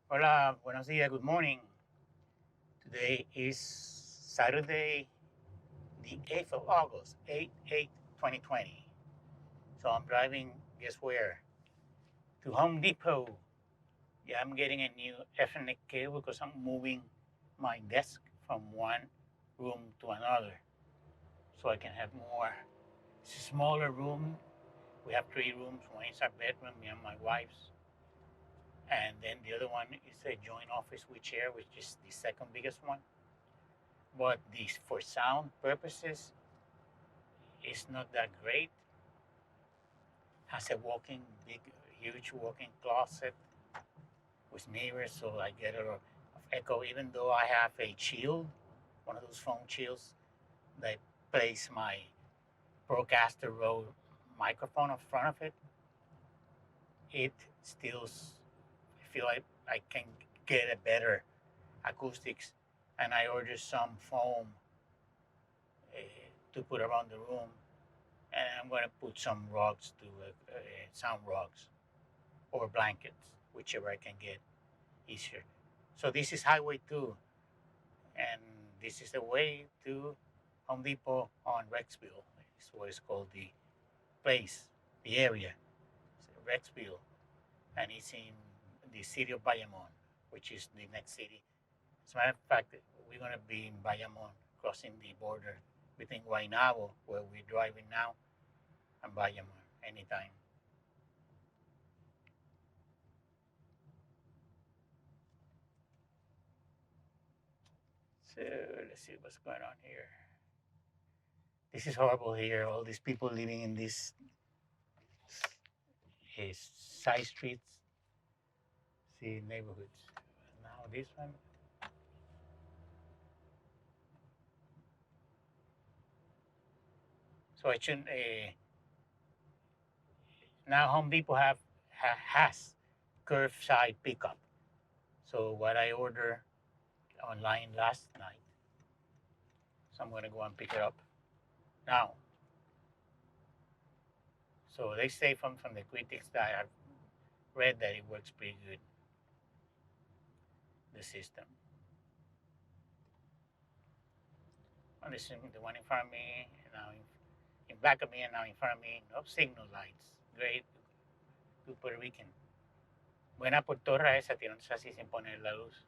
Hola, buenos días, good morning. Today is Saturday, the 8th of August, 8 2020. So I'm driving, guess where? To Home Depot. Yeah, I'm getting a new Ethernet cable because I'm moving my desk from one room to another so I can have more. It's a smaller room. We have three rooms. One is our bedroom, me and my wife's. And then the other one is a joint office with chair, which is the second biggest one. But this for sound purposes is not that great. Has a walking big huge walking closet with mirrors, so I get a lot of echo. Even though I have a shield, one of those phone shields that place my Procaster Rode microphone in front of it, it still I feel like I can get a better acoustics. And I ordered some foam uh, to put around the room, and I'm going to put some rugs to sound rugs or blankets, whichever I can get easier. So this is Highway 2, and this is the way to Home Depot on Rexville. It's what is called the place, the area, it's Rexville, and it's in the city of Bayamon, which is the next city. As a matter of fact, we're going to be in Bayamon, crossing the border between Guaynabo, where we're driving now, and Bayamon anytime. So let's see what's going on here. This is horrible here. All these people living in these side streets, see neighborhoods. Now this one. So I shouldn't. Now Home Depot has curbside pickup. So what I ordered online last night, so I'm gonna go and pick it up now. So they say from the critics that I've read that it works pretty good, the system. And the one in front of me, now in back of me, and now in front of me, no signal lights. Great, good Puerto Rican. Buena portorra esa, tirándose así sin poner la luz.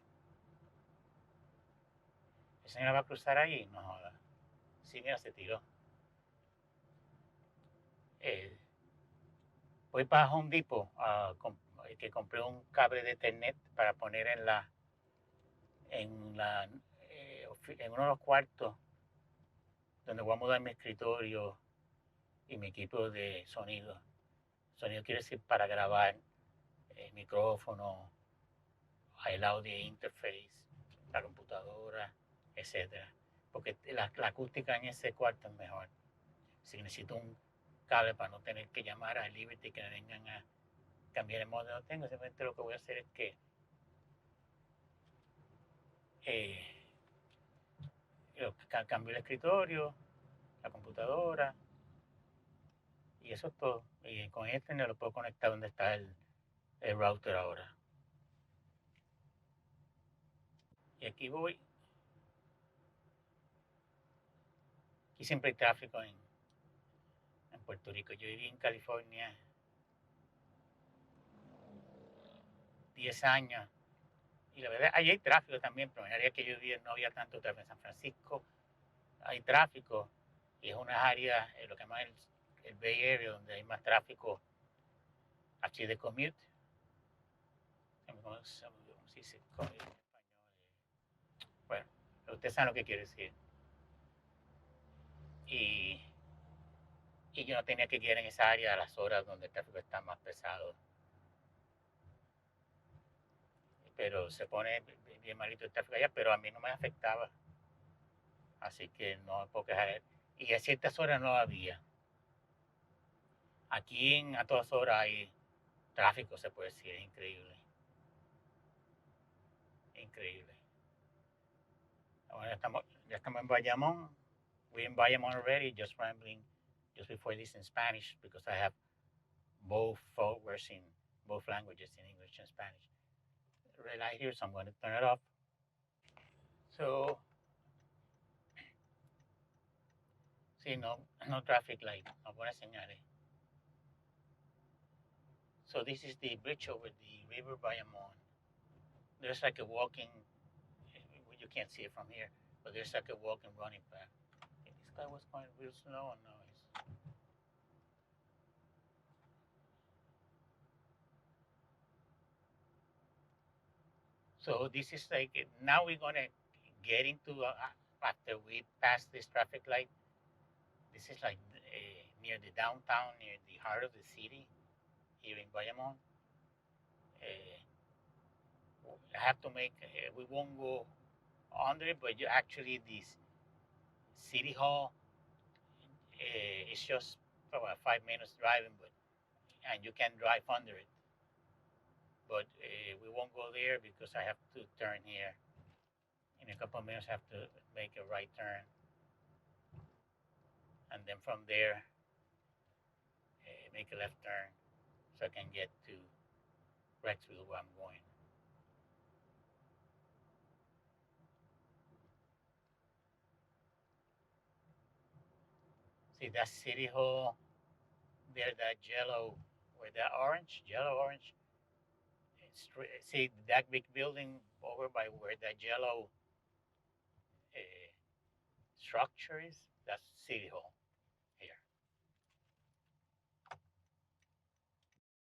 ¿La señora va a cruzar ahí? No joda. Sí, mira, se tiró. Eh, voy para Home Depot, que compré un cable de Ethernet para poner en uno de los cuartos donde voy a mudar mi escritorio y mi equipo de sonido. Sonido quiere decir para grabar el micrófono, el audio interface, la computadora, etcétera. Porque la acústica en ese cuarto es mejor. Si necesito un cable para no tener que llamar a Liberty que me vengan a cambiar el modo, no tengo. Simplemente lo que voy a hacer es que eh, cambio el escritorio, la computadora, y eso es todo. Y con este no lo puedo conectar donde está el router ahora. Y aquí voy. Aquí siempre hay tráfico en Puerto Rico. Yo viví en California 10 años. Y la verdad, ahí hay tráfico también, pero en el área que yo vivía no había tanto tráfico. En San Francisco hay tráfico y es una área, lo que llaman el Bay Area, donde hay más tráfico así de commute. ¿Cómo se dice commute en español? Bueno, ustedes saben lo que quiere decir. Y, y yo no tenía que ir en esa área a las horas donde el tráfico está más pesado. Pero se pone bien malito el tráfico allá, pero a mí no me afectaba. Así que no me puedo quejar. Y a ciertas horas no había. Aquí a todas horas hay tráfico, se puede decir, es increíble. Increíble. Ahora ya estamos en Bayamón. We're in Bayamon already, just rambling just before this in Spanish because I have both forwards in both languages, in English and Spanish. traffic light here, so I'm going to turn it off. So, see, no traffic light. No buenas señales. So this is the bridge over the river Bayamon. There's like a walking, you can't see it from here, but there's like a walking running path. Okay, this guy was going real slow and now he's. So this is like, now we're going to get into, after we pass this traffic light, this is like near the downtown, near the heart of the city here in Bayamon. I have to make, we won't go under it, but you actually, this city hall, it's just about 5 minutes driving, but and you can drive under it. But we won't go there because I have to turn here. In a couple of minutes, I have to make a right turn, and then from there, make a left turn, so I can get to Rexville where I'm going. See that city hall there, that yellow, where that orange, yellow orange. See that big building over by where that yellow uh, structure is? That's city hall.